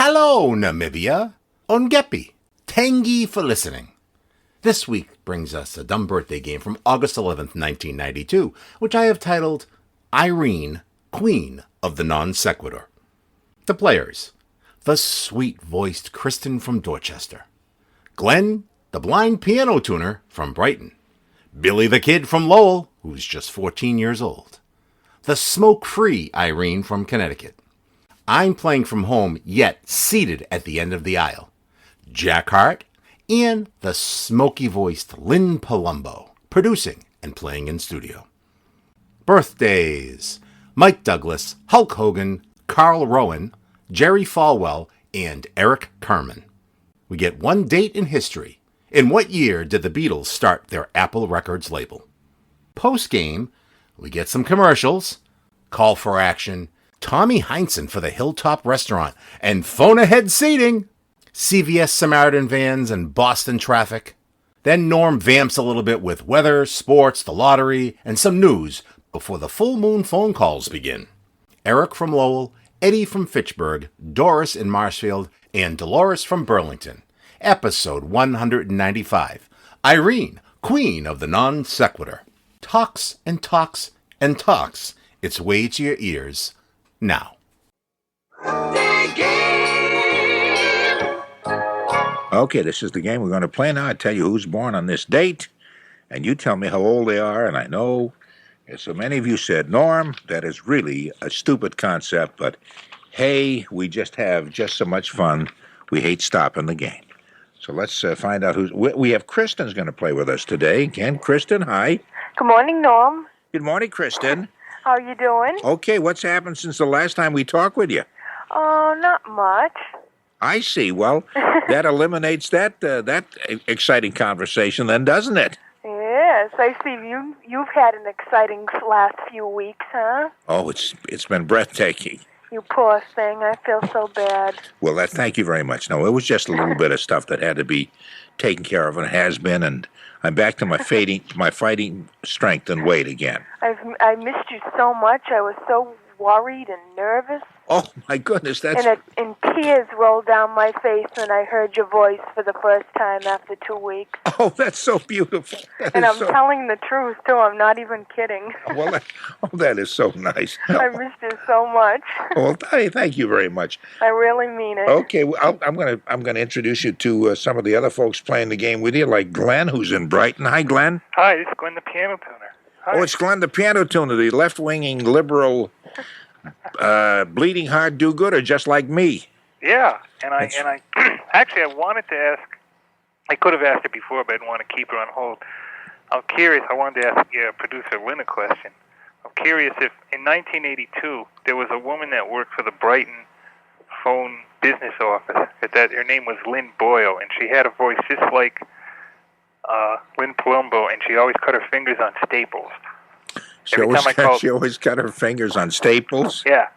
Hello, Namibia. Ongeipei. Tangi for listening. This week brings us a dumb birthday game from August 11th, 1992, which I have titled Irene, Queen of the Non-Sequitur. The players: the sweet-voiced Kristin from Dorchester, Glenn, the blind piano tuner from Brighton, Billy the kid from Lowell, who's just 14 years old, the Smoke Free Irene from Connecticut. I'm playing from home, yet seated at the end of the aisle, Jack Harte, and the Smokey Voiced Lynn Palumbo, producing and playing in studio. Birthdays: Mike Douglas, Hulk Hogan, Carl Rowan, Jerry Falwell, and Eric Carmen. We get one date in history. In what year did the Beatles start their Apple Records label? Post-game, we get some commercials, call for action, Tommy Heinson for the Hilltop restaurant, and phone-ahead seating, CVS Samaritan vans and Boston traffic. Then Norm vamps a little bit with weather, sports, the lottery, and some news before the full moon phone calls begin. Eric from Lowell, Eddie from Fitchburg, Doris in Marshfield, and Dolores from Burlington. Episode 195. Irene, Queen of the Non-Sequitur. Talks and talks and talks its way to your ears now. Okay, this is the game we're going to play now. I tell you who's born on this date, and you tell me how old they are, and I know, as so many of you said, Norm, that is really a stupid concept, but hey, we just have just so much fun, we hate stopping the game. So let's find out who's... We have Kristin's going to play with us today. Again, Kristin, hi. Good morning, Norm. Good morning, Kristin. How are you doing? Okay, what's happened since the last time we talked with you? Oh, not much. I see. Well, that eliminates that exciting conversation then, doesn't it? Yes, I see you've had an exciting last few weeks, huh? Oh, it's been breathtaking. You poor thing. I feel so bad. Well, thank you very much. No, it was just a little bit of stuff that had to be taken care of and has been, and I'm back to my fighting strength and weight again. I missed you so much. I was so worried and nervous. Oh, my goodness, And tears rolled down my face when I heard your voice for the first time after 2 weeks. Oh, that's so beautiful. And I'm telling the truth, too. I'm not even kidding. Well, that is so nice. I missed you so much. Well, thank you very much. I really mean it. Okay, well, I'm gonna introduce you to some of the other folks playing the game with you, like Glenn, who's in Brighton. Hi, Glenn. Hi, this is Glenn the piano tuner. Hi. Oh, it's Glenn the piano tuner, the left-winging liberal, bleeding heart do-gooder, just like me. Yeah, and I actually I wanted to ask. I could have asked it before, but I didn't want to keep her on hold. I'm curious. I wanted to ask producer Lynn a question. I'm curious if in 1982 there was a woman that worked for the Brighton phone business office. That her name was Lynn Boyle, and she had a voice just like Lynn Palumbo, and she always cut her fingers on staples. She always cut her fingers on staples? Yeah.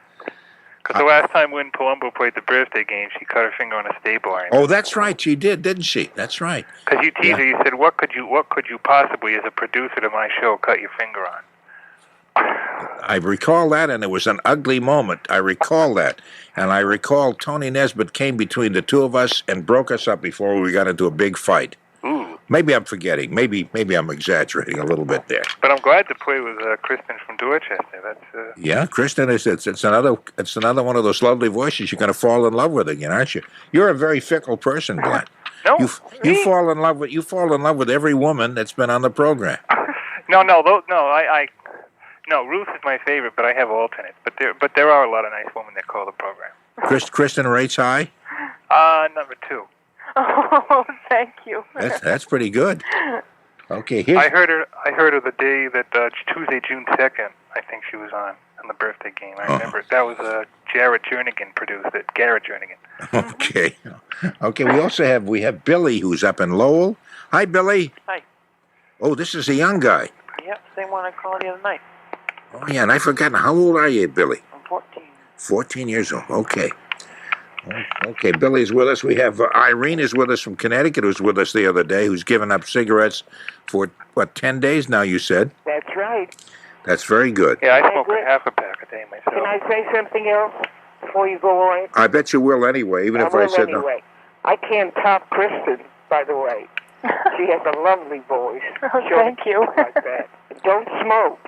Because the last time Lynn Palumbo played the birthday game, she cut her finger on a staple iron. Oh, that's right. She did, didn't she? That's right. Because you teased her, you said, what could you possibly, as a producer to my show, cut your finger on? I recall that, and it was an ugly moment. I recall that. And I recall Tony Nesbitt came between the two of us and broke us up before we got into a big fight. Ooh. Maybe I'm forgetting. Maybe I'm exaggerating a little bit there. But I'm glad to play with Kristin from Dorchester. That's yeah, Kristin it's another one of those lovely voices you're going to fall in love with again, aren't you? You're a very fickle person, Glenn. No, you fall in love with every woman that's been on the program. No, Ruth is my favorite, but I have alternates. But there are a lot of nice women that call the program. Kristin rates high? Number 2. Oh, thank you. That's pretty good. Okay, I heard her the day that Tuesday, June 2nd. I think she was on the birthday game. I remember that was Garrett Jernigan produced it. Garrett Jernigan. Okay. Okay. We have Billy, who's up in Lowell. Hi, Billy. Hi. Oh, this is a young guy. Yep, same one I called the other night. Oh yeah, and I forgot. How old are you, Billy? I'm 14. 14 years old. Okay. Okay, Billy's with us. We have Irene is with us from Connecticut, who's with us the other day, who's given up cigarettes for, 10 days now, you said? That's right. That's very good. Yeah, I smoke half a pack a day myself. Can I say something else? before you go on? I bet you will anyway, even if I said no. Anyway. I can't top Kristin, by the way. She has a lovely voice. Oh, thank you. Like that. Don't smoke.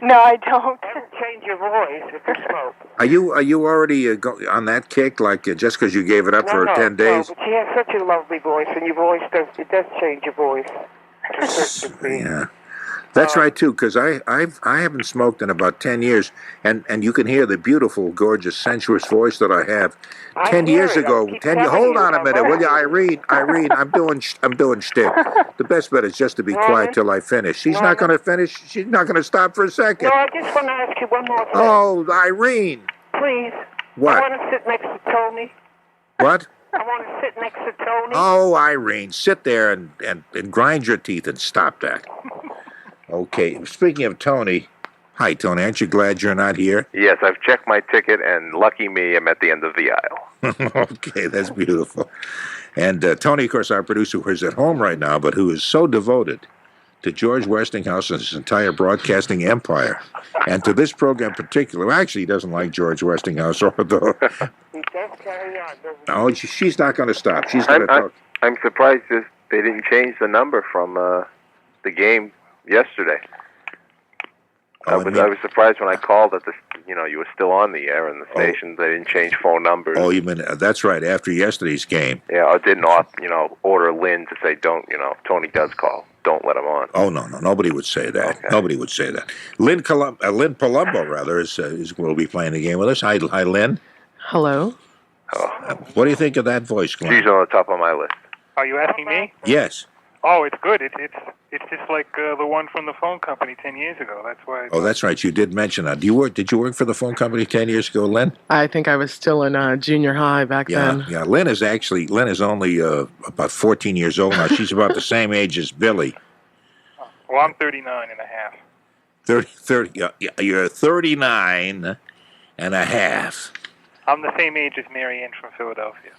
No, I don't. Never change your voice if you smoke. Are you already on that kick, like just because you gave it up for 10 days? No, but she has such a lovely voice, and your voice does change your voice. To a certain degree. Yeah. That's right too, because I haven't smoked in about 10 years, and you can hear the beautiful, gorgeous, sensuous voice that I have. 10 years ago, hold on a minute, will you, Irene? I'm doing shtick. The best bet is just to be quiet till I finish. She's not going to finish. She's not going to stop for a second. No, I just want to ask you one more thing. Oh, Irene. Please. What? I want to sit next to Tony. What? I want to sit next to Tony. Oh, Irene, sit there and grind your teeth and stop that. Okay, speaking of Tony, hi, Tony, aren't you glad you're not here? Yes, I've checked my ticket, and lucky me, I'm at the end of the aisle. Okay, that's beautiful. And Tony, of course, our producer, who is at home right now, but who is so devoted to George Westinghouse and his entire broadcasting empire, and to this program in particular. Actually, he doesn't like George Westinghouse, although... He does carry on, doesn't he? Oh, she's not going to stop. She's going to talk. I'm surprised they didn't change the number from the game yesterday. I was surprised when I called that you were still on the air in the station. They didn't change phone numbers. Oh, you mean that's right, after yesterday's game. Yeah, I didn't order Lynn to say don't. Tony does call. Don't let him on. Oh no, nobody would say that. Okay. Nobody would say that. Lynn Palumbo rather is will be playing the game with us. Hi, Lynn. Hello. Oh. What do you think of that voice, Glenn? She's on the top of my list. Are you asking me? Yes. Oh, it's good. It's just like the one from the phone company 10 years ago. That's why. Oh, that's right. You did mention that. Did you work for the phone company 10 years ago, Lynn? I think I was still in junior high back then. Yeah. Lynn is only about 14 years old now. She's about the same age as Billy. Well, I'm 39 and a half. 30. You're 39 and a half. I'm the same age as Mary Ann from Philadelphia.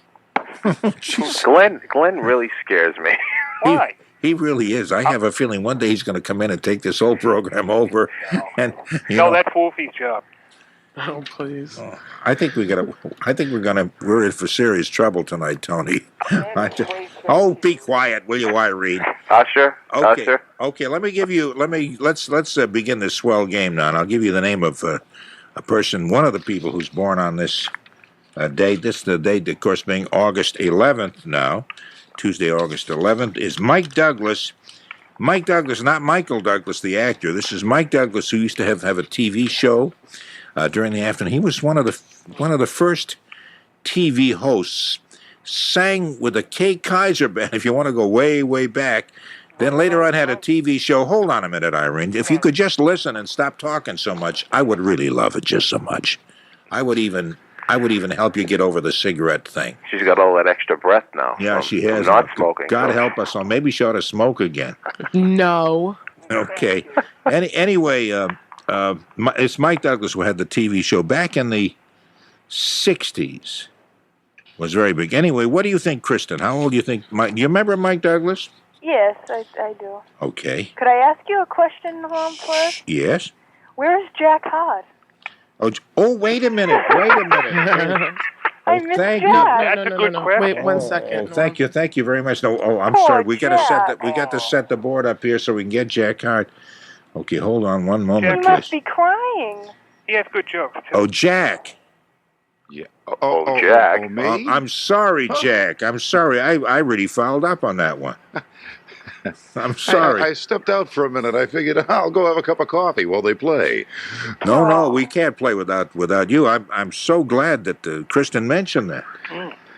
Glenn really scares me. Why? He really is. I have a feeling one day he's going to come in and take this whole program over. And that's Wolfie's job. Oh, please. I think we're in for serious trouble tonight, Tony. Be quiet, will you, Irene? Usher. Okay. Usher. Okay, let's begin this swell game now, and I'll give you the name of a person, one of the people who's born on this date. This is the date, of course, being August 11th now. Tuesday, August 11th, is Mike Douglas. Mike Douglas, not Michael Douglas, the actor. This is Mike Douglas, who used to have a TV show during the afternoon. He was one of the first TV hosts. Sang with the Kay Kaiser Band, if you want to go way, way back. Then later on had a TV show. Hold on a minute, Irene. If you could just listen and stop talking so much, I would really love it just so much. I would even help you get over the cigarette thing. She's got all that extra breath now. Yeah, she has. Not smoking. God help us all. Maybe she ought to smoke again. No. Okay. Anyway, it's Mike Douglas who had the TV show back in the 60s. Was very big. Anyway, what do you think, Kristin? How old do you think Mike? Do you remember Mike Douglas? Yes, I do. Okay. Could I ask you a question, first? Yes. Where's Jack Harte? Oh, wait a minute. I missed thank Jack. That's a good question. Wait 1 second. Thank you very much. No, I'm Poor sorry. We got Jack. to set the board up here so we can get Jack Harte. Okay, hold on one moment, He please. must be crying. He has good jokes, too. Oh, Jack. Yeah. Oh, Jack. Oh, me? I'm sorry, Jack. I'm sorry. I really fouled up on that one. I'm sorry. I stepped out for a minute. I figured I'll go have a cup of coffee while they play. No, we can't play without you. I'm so glad that Kristin mentioned that.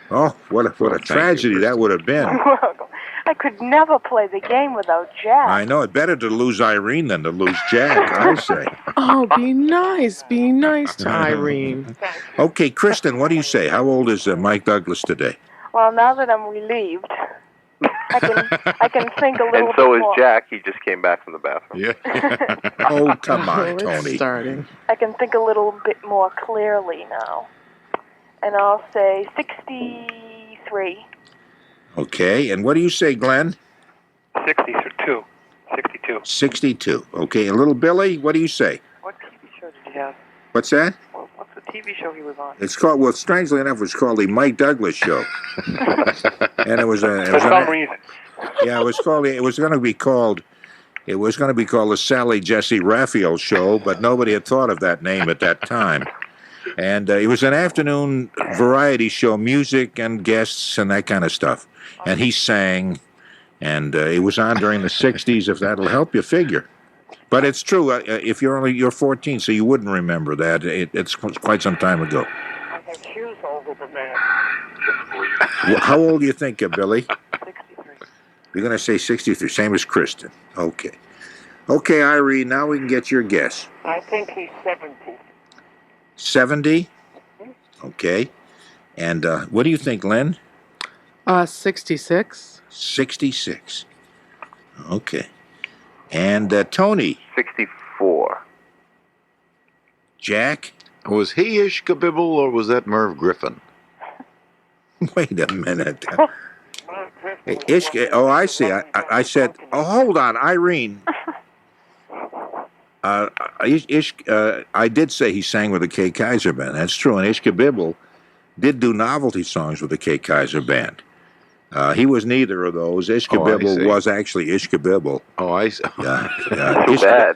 Oh, what a tragedy that would have been. I could never play the game without Jack. I know. It's better to lose Irene than to lose Jack, I say. Oh, be nice. Be nice to Irene. Okay, Kristin, what do you say? How old is Mike Douglas today? Well, now that I'm relieved, I can think a little bit more. And so is Jack. He just came back from the bathroom. Yeah. Oh, come on, It's Tony. starting. I can think a little bit more clearly now. And I'll say 63. Okay, and what do you say, Glenn? 62. 62. 62. Okay, and little Billy, what do you say? What TV show did you have? What's that? What's the TV show he was on? It's called, well, strangely enough, it's called the Mike Douglas Show. And it was a... For some reason. Yeah, it was going to be called the Sally Jesse Raphael Show, but nobody had thought of that name at that time. And it was an afternoon variety show, music and guests and that kind of stuff. And he sang, and it was on during the 60s, if that'll help you figure. But it's true, if you're 14, so you wouldn't remember that. It's quite some time ago. I have shoes older than that. How old do you think, Billy? 63. You're going to say 63, same as Kristin. Okay. Okay, Irene, now we can get your guess. I think he's 70. 70? Okay. And what do you think, Lynn? 66. 66. Okay. And Tony? 64. Jack? Was he Ishkabibble or was that Merv Griffin? Wait a minute. Hey, I see. I said, hold on, Irene. I did say he sang with the Kay Kaiser Band. That's true. And Ishkabibble did do novelty songs with the Kay Kaiser Band. He was neither of those. Ishkabibble was actually Ishkabibble. Oh, I see. Yeah.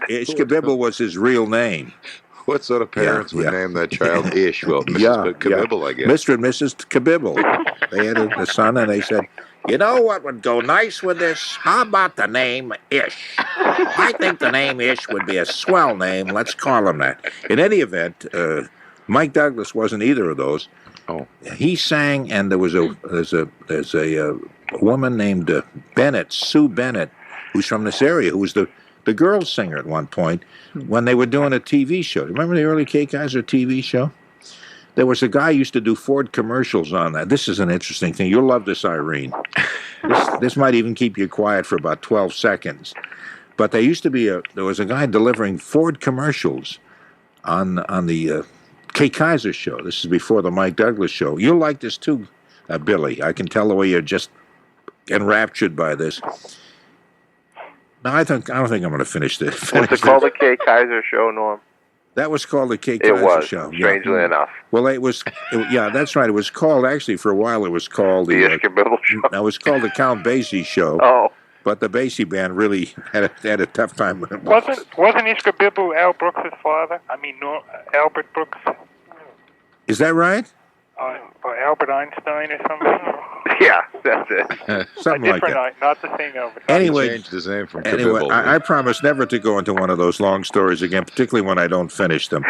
Ishkabibble was his real name. What sort of parents would name that child Ish? Well, Mrs. Kabibble, I guess. Mr. and Mrs. Kabibble. They had a son, and they said, you know what would go nice with this? How about the name Ish? I think the name Ish would be a swell name. Let's call him that. In any event, Mike Douglas wasn't either of those. Oh. He sang, and there's a woman named Bennett, Sue Bennett, who's from this area, who was the girl singer at one point when they were doing a TV show. Remember the early Kay Kaiser TV show? There was a guy who used to do Ford commercials on that. This is an interesting thing. You'll love this, Irene. This might even keep you quiet for about 12 seconds. But there used to be there was a guy delivering Ford commercials on the Kay Kaiser show. This is before the Mike Douglas show. You'll like this too, Billy. I can tell the way you're just enraptured by this. No, I don't think I'm going to finish this. Was it called the Kay Kaiser Show, Norm? That was called the Kay Kaiser Show. Strangely enough. Well, yeah, that's right. It was called, actually, for a while, it was called the Ishkabibble Show. It was called the Count Basie Show. Oh. But the Basie band really had a tough time with it. Wasn't Ishkabibble Al Brooks' father? I mean, Albert Brooks? Is that right? Or Albert Einstein or something? Yeah, that's it. Something like that. Not the same Albert. Anyway, he changed his name from anyway, Kabibble. I promise never to go into one of those long stories again, particularly when I don't finish them.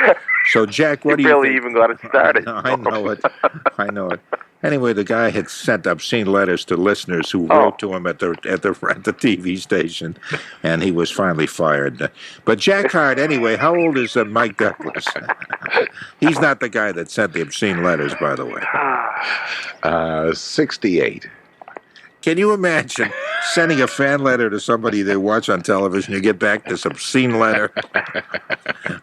So, Jack, what do you barely think? even got it started. I know it. I know it. Anyway, the guy had sent obscene letters to listeners who wrote to him at the TV station, and he was finally fired. But Jack Harte, anyway, how old is Mike Douglas? He's not the guy that sent the obscene letters, by the way. 68. Can you imagine sending a fan letter to somebody they watch on television? You get back this obscene letter,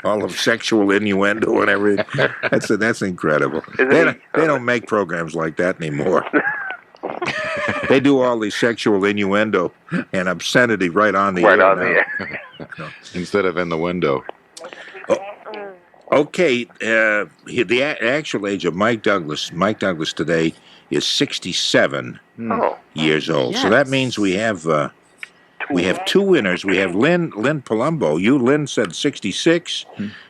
all of sexual innuendo and everything. That's incredible. They don't make programs like that anymore. They do all these sexual innuendo and obscenity right on the air. The air. Instead of in the window. Okay, the actual age of Mike Douglas today is 67 years old. Yes. So that means we have two winners. We have Lynn Palumbo. Lynn, said 66,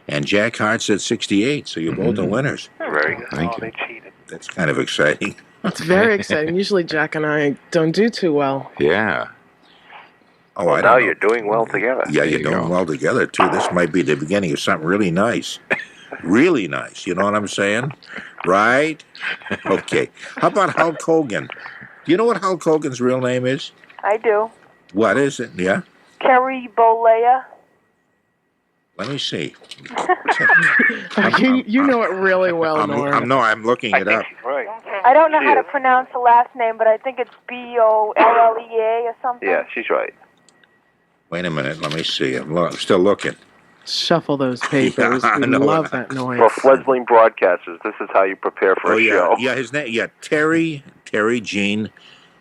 and Jack Harte said 68. So you both are winners. Very good. Thank you. They cheated. That's kind of exciting. It's very exciting. Usually Jack and I don't do too well. Yeah. Oh, I now don't know. You're doing well together. Yeah, you're doing well together, too. This might be the beginning of something really nice. Really nice. You know what I'm saying? Right? Okay. How about Hulk Hogan? Do you know what Hulk Hogan's real name is? I do. What is it? Yeah? Kerry Bolea. Let me see. You know it really well, Norm. I'm looking it up. Right. I don't know how to pronounce the last name, but I think it's Bollea or something. Yeah, she's right. Wait a minute. Let me see. I'm still looking. Shuffle those papers. Yeah, we love that noise. For fledgling broadcasters, this is how you prepare for a show. Yeah, his name. Yeah, Terry Jean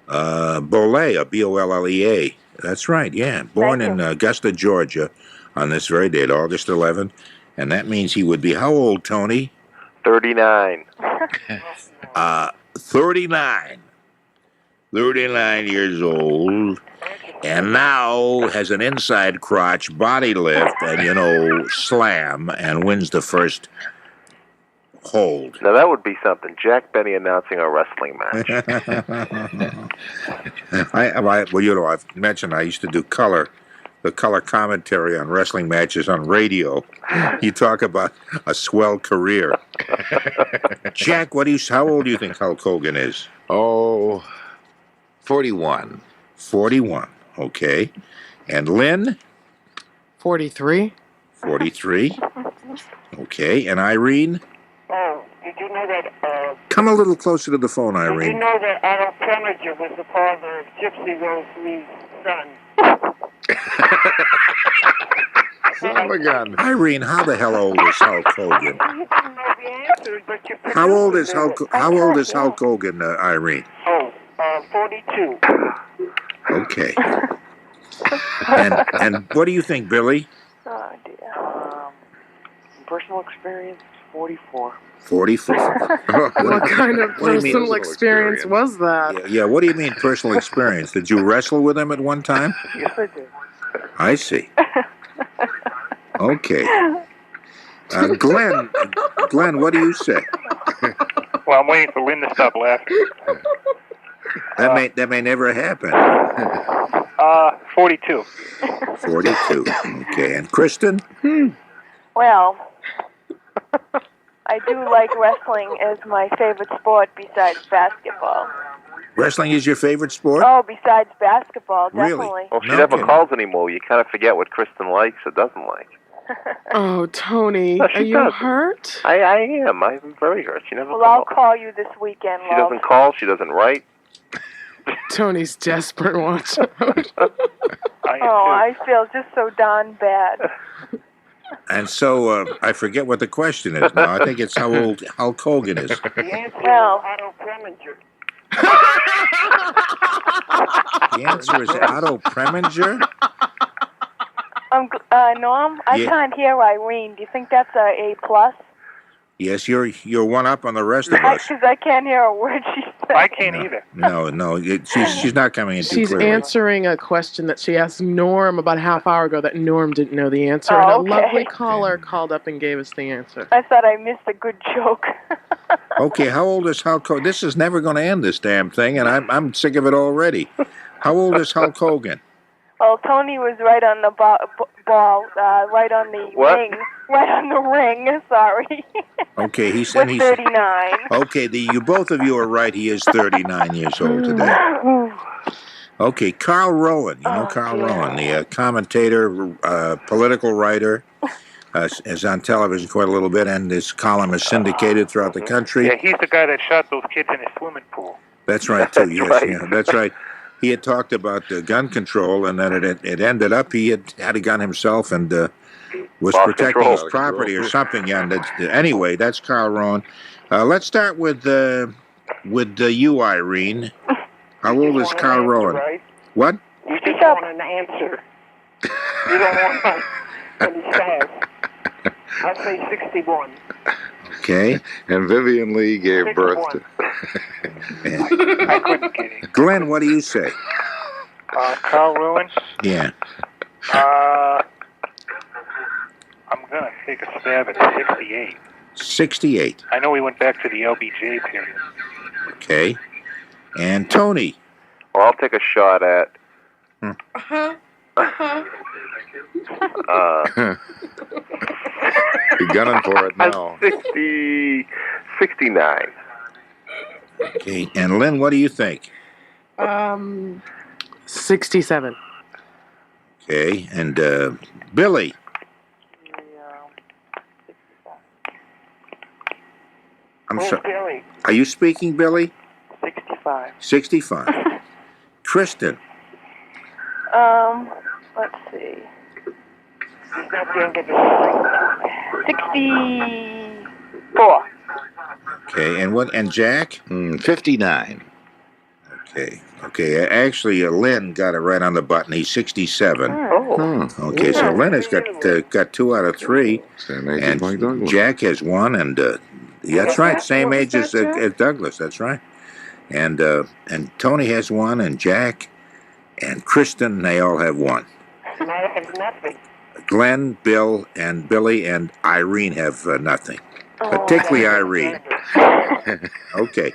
Bollea, Bollea. That's right. Yeah, born in Augusta, Georgia, on this very date, August 11th, and that means he would be how old, Tony? 39. 39. 39 years old. And now has an inside crotch body lift and, slam and wins the first hold. Now that would be something. Jack Benny announcing a wrestling match. I've mentioned I used to do the color commentary on wrestling matches on radio. You talk about a swell career. Jack, how old do you think Hulk Hogan is? Oh, 41. 41, okay. And Lynn? 43. 43. Okay, and Irene? Oh, did you know that... Come a little closer to the phone, Irene. Did you know that Otto Preminger was the father of Gypsy Rose Lee's son? Oh, my God. Irene, how the hell old is Hulk Hogan? You didn't know the answer, but you... How old is Hulk Hogan, Irene? Oh, 42. Okay. And what do you think, Billy? Oh, dear. Personal experience, 44. 44. What kind of personal experience was that? Yeah, what do you mean personal experience? Did you wrestle with him at one time? Yes, I did. I see. Okay. Glenn, what do you say? Well, I'm waiting for Lynn to stop laughing. That may never happen. 42. 42. Okay, and Kristin? Well, I do like wrestling as my favorite sport besides basketball. Wrestling is your favorite sport? Oh, besides basketball, Really? definitely. Well, she never calls anymore. You kind of forget what Kristin likes or doesn't like. Oh, Tony, No, she are you doesn't. hurt? I am. I'm very hurt. She never Well, I'll calls. call you this weekend, She love. doesn't call. She doesn't write. Tony's desperate. Watch out. I feel just so darn bad. And so, I forget what the question is now. I think it's how old Hulk Hogan is. The answer Well, is Otto Preminger. The answer is Otto Preminger? Norm, I Yeah. can't hear Irene. Do you think that's a A+? Yes, you're one up on the rest of us. Because I can't hear a word she said. I can't either. No, she's not coming in too She's clearly. answering a question that she asked Norm about a half hour ago that Norm didn't know the answer. Oh, and a okay. lovely caller called up and gave us the answer. I thought I missed a good joke. Okay, how old is Hulk Hogan? This is never going to end, this damn thing, and I'm sick of it already. How old is Hulk Hogan? Well, Tony was right on the ball, right on the What? ring. Right on the ring, sorry. Okay, With 39. Okay, both of you are right. He is 39 years old today. Okay, Carl Rowan. You know Carl Rowan, the commentator, political writer, is on television quite a little bit, and his column is syndicated throughout the country. Yeah, he's the guy that shot those kids in his swimming pool. That's right, too. Yes, right. yeah, that's right. He had talked about gun control, and then it ended up he had a gun himself and was Lost protecting control. his property or something. Yeah, and anyway, that's Carl Rowan. Let's start with you, Irene. How old is Carl Rowan? Right? What? You just want an answer. You don't want what he says. I'll say 61. Okay. And Vivian Lee gave birth to... I couldn't get it. Glenn, what do you say? Carl Rowan? Yeah. I'm going to take a stab at 68. 68. I know we went back to the LBJ period. Okay. And Tony. Well, I'll take a shot at... You're gunning for it now. 69. Okay. And Lynn, what do you think? 67. Okay. And Billy. I'm sorry. Billy. Are you speaking, Billy? 65. 65. Kristin. Let's see. He's not the end of the 64. Okay. And Jack? 59. Okay. Actually, Lynn got it right on the button. He's 67. Oh. Okay, so Lynn has got 2 out of 3. Same age as And Mike Douglas. Jack has 1, and That's right. Same age as Douglas. That's right. And Tony has one, and Jack, and Kristin. They all have one. And I have nothing. Glenn, Bill, and Billy, and Irene have nothing. Particularly Irene. Okay.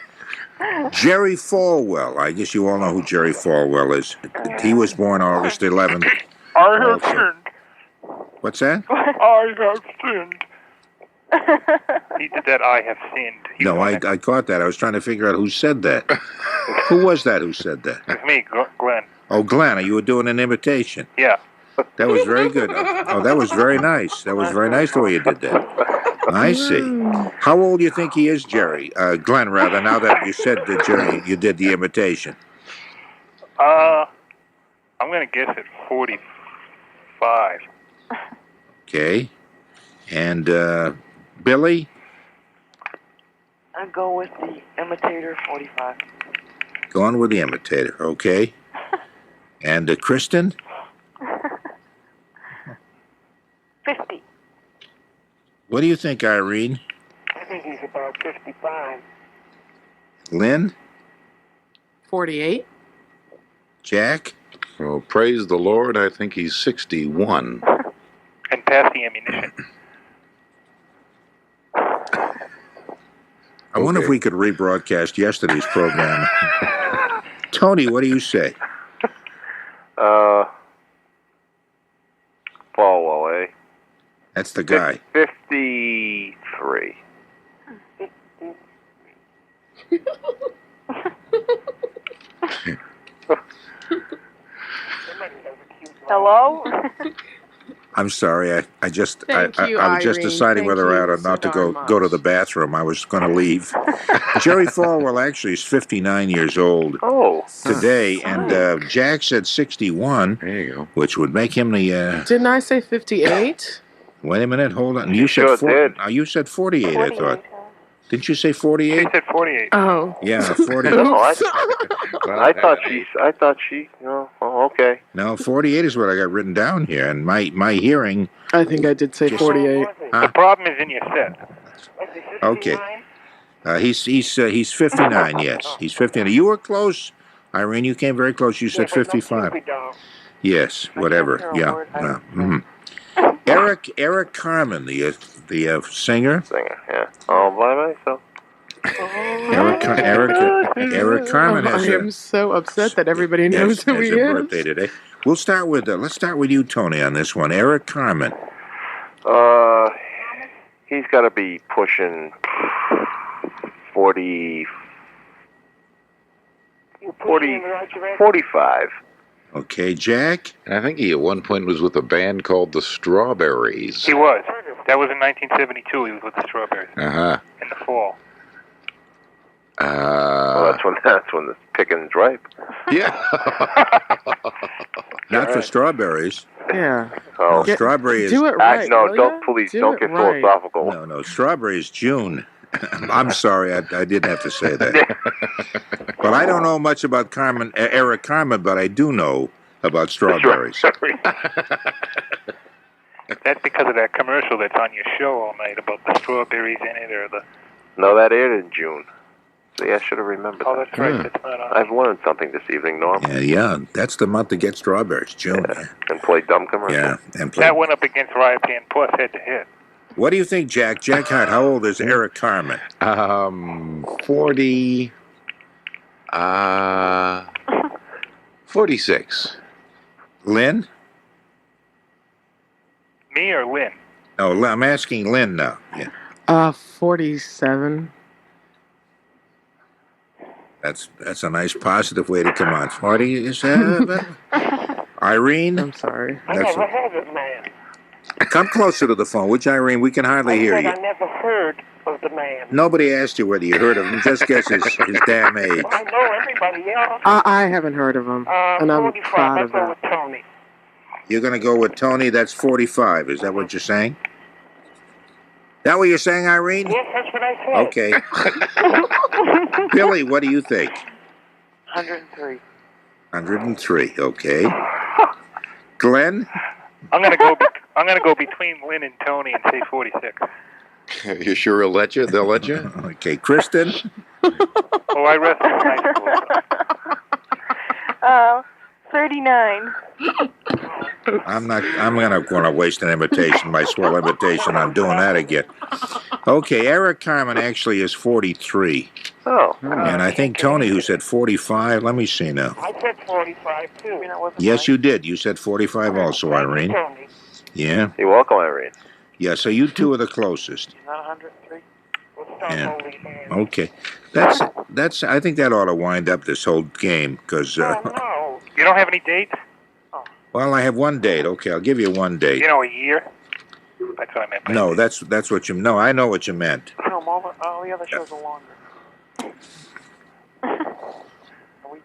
Jerry Falwell. I guess you all know who Jerry Falwell is. He was born August 11th. I have sinned. What's that? I have sinned. He did that, I have sinned. No, I caught that. I was trying to figure out who said that. Who was that who said that? It's me, Glenn. Oh, Glenn, you were doing an imitation. Yeah. That was very good. Oh, that was very nice. That was very nice the way you did that. I see. How old do you think he is, Jerry? Glenn, rather, now that you said that, Jerry, you did the imitation. I'm going to guess at 45. Okay. And Billy? I go with the imitator, 45. Going with the imitator, okay. And Kristin? 50. What do you think, Irene? I think he's about 55. Lynn? 48. Jack? Well, praise the Lord, I think he's 61. And pass the ammunition. I wonder if we could rebroadcast yesterday's program. Tony, what do you say? Falwell, eh? That's the guy. 53. Hello? I'm sorry. I was just Irene. deciding Thank whether I you ought not so to go darn to the bathroom. I was going to leave. Jerry Falwell actually is 59 years old today, and Jack said 61. There you go. Which would make him the. Didn't I say 58? Wait a minute. Hold on. You sure said you said 48. I thought. Didn't you say 48? She said 48. Oh. Yeah, 48. No, I thought she. Oh, okay. No, 48 is what I got written down here, and my hearing. I think I did say 48. The problem is in your set. Okay. He's 59. Yes, he's 59. You were close, Irene. You came very close. You said 55. Yes, whatever. Yeah. Eric Carmen, the singer. Yeah. All by myself. Eric Carmen has I am so upset that everybody knows who he has a is. birthday today. We'll start with let's start with you, Tony, on this one. Eric Carmen. He's got to be pushing 45. Okay, Jack. And I think he at one point was with a band called the Strawberries. He was. That was in 1972. He was with the Strawberries. Uh-huh. In the fall. Well, that's when the picking's ripe. Yeah. Not for strawberries. Yeah. Oh, no, strawberries. Do it right. No, will don't ya? please Do don't it get right. philosophical. No, strawberries June. I'm sorry, I didn't have to say that. But I don't know much about Eric Carmen, but I do know about strawberries. That's because of that commercial that's on your show all night about the strawberries in it, or the. No, that aired in June. See, I should have remembered. Oh, that's right. That's not on. I've learned something this evening, Norm. Yeah, that's the month to get strawberries, June. Yeah. And play dumb commercials. Yeah, and play. That went up against Riot Band Plus head to head. What do you think, Jack? Jack Hart, how old is Eric Carmen? 46. Lynn? Me or Lynn? No, I'm asking Lynn now. Yeah. 47. That's a nice positive way to come on. 47. Irene? I'm sorry. I never heard of the man. Come closer to the phone, would you, Irene? We can hardly hear you. I never heard of the man. Nobody asked you whether you heard of him. Just guess his damn age. I know everybody else. I haven't heard of him, and I'm 45. proud of I go that. with Tony. You're going to go with Tony. That's 45. Is that what you're saying? That what you're saying, Irene? Yes, that's what I said. Okay. Billy, what do you think? 103. 103. Okay. Glenn? I'm gonna go between Lynn and Tony and say 46. You sure they'll let you? They'll let you? Okay, Kristin? Oh, I wrestled in high school. 39. I'm gonna waste an invitation, my swell invitation, on doing that again. Okay, Eric Carmen actually is 43. Oh. And I think Tony, who said 45, let me see now. I said 45 too. Yes, you did. You said 45 also, Irene. Yeah. You're welcome, Irene. Yeah, so you two are the closest. Not 103. Yeah. Okay. That's. I think that ought to wind up this whole game, because... no. You don't have any dates? Well, I have one date. Okay, I'll give you one date. You know, a year? That's what I meant. No, that's what you... No, I know what you meant. No, all the other shows are longer.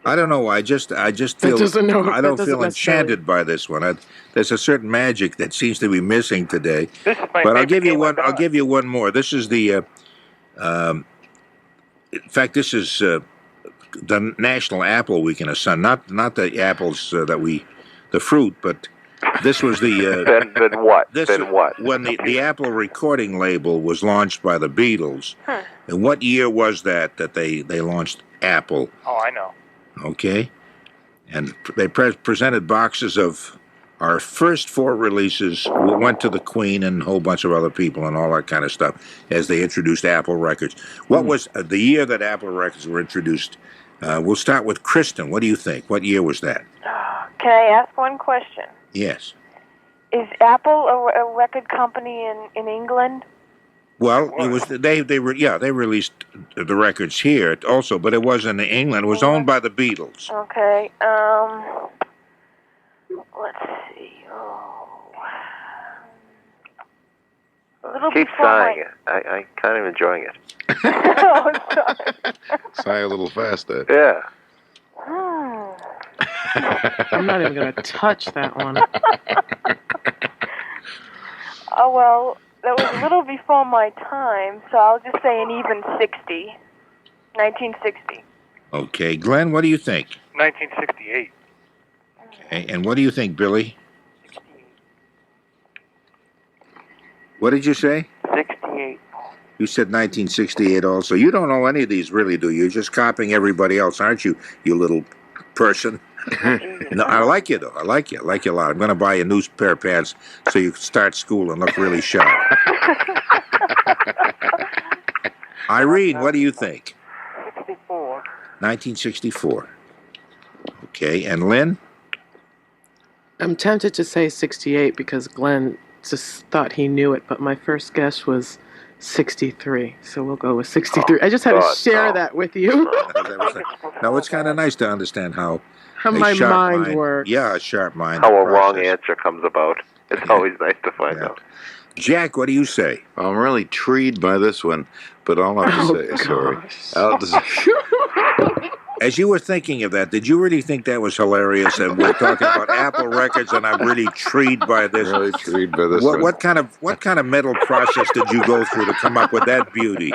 I don't know. I just feel I don't feel enchanted by this one. There's a certain magic that seems to be missing today. But I'll give you one. I'll give you one more. This is the. In fact, this is the National Apple Week in the Sun. Not the apples the fruit, but this was the. Then what? This then what? When the Apple recording label was launched by the Beatles, and what year was that they launched Apple? Oh, I know. Okay, and they presented boxes of our first 4 releases. We went to the Queen and a whole bunch of other people and all that kind of stuff as they introduced Apple Records. What was the year that Apple Records were introduced? We'll start with Kristin. What do you think? What year was that? Can I ask one question? Yes. Is Apple a record company in England? Well, it was they released the records here also, but it wasn't in England. It was owned by the Beatles. Okay. Let's see. Keep sighing. I kind of enjoying it. Oh, sorry. Sigh a little faster. Yeah. I'm not even going to touch that one. Oh, well, that was a little before my time, so I'll just say an even 60. 1960. Okay, Glenn, what do you think? 1968. Okay, and what do you think, Billy? What did you say? 68. You said 1968 also. You don't know any of these, really, do you? You're just copying everybody else, aren't you, you little person? No, I like you, though. I like you. I like you a lot. I'm going to buy you a new pair of pants so you can start school and look really sharp. Irene, what do you think? 64. 1964. Okay, and Lynn? I'm tempted to say 68 because Glenn just thought he knew it, but my first guess was 63, so we'll go with 63. I just had to share that with you. No, it's kind of nice to understand how my mind works. Yeah, a sharp mind. How a wrong answer comes about. It's always nice to find out. Jack, what do you say? I'm really intrigued by this one, but all I have to say, As you were thinking of that, did you really think that was hilarious? And we're talking about Apple Records, and I'm really intrigued by this. Really intrigued by this. What kind of mental process did you go through to come up with that beauty?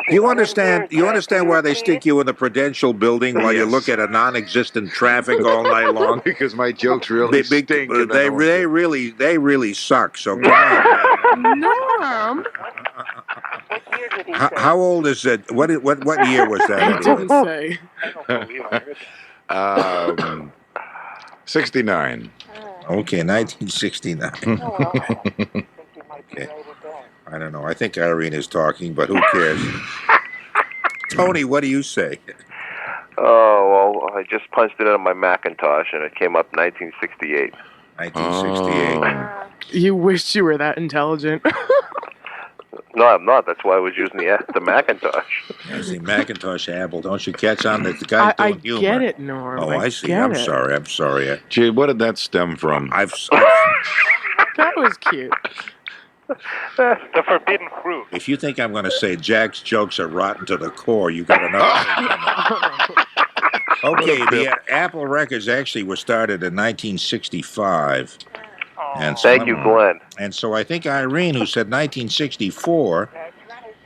You understand why they stick you in the Prudential building while you look at a non-existent traffic all night long? Because my jokes really stink. They really suck. So come on, Norm. How old is it? What year was that? I didn't say. 69. Okay, 1969. Okay. I don't know. I think Irene is talking, but who cares? Tony, what do you say? Oh, well, I just punched it in on my Macintosh, and it came up 1968. 1968. You wish you were that intelligent. No, I'm not. That's why I was using the Macintosh. Yes, the Macintosh Apple. Don't you catch on that the guy's doing humor? I get it, Norm. Oh, I see. I'm sorry. Gee, what did that stem from? That was cute. The forbidden fruit. If you think I'm going to say Jack's jokes are rotten to the core, you got another thing coming. Okay, the Apple Records actually was started in 1965. And so, thank you, Glenn. And so I think Irene, who said 1964,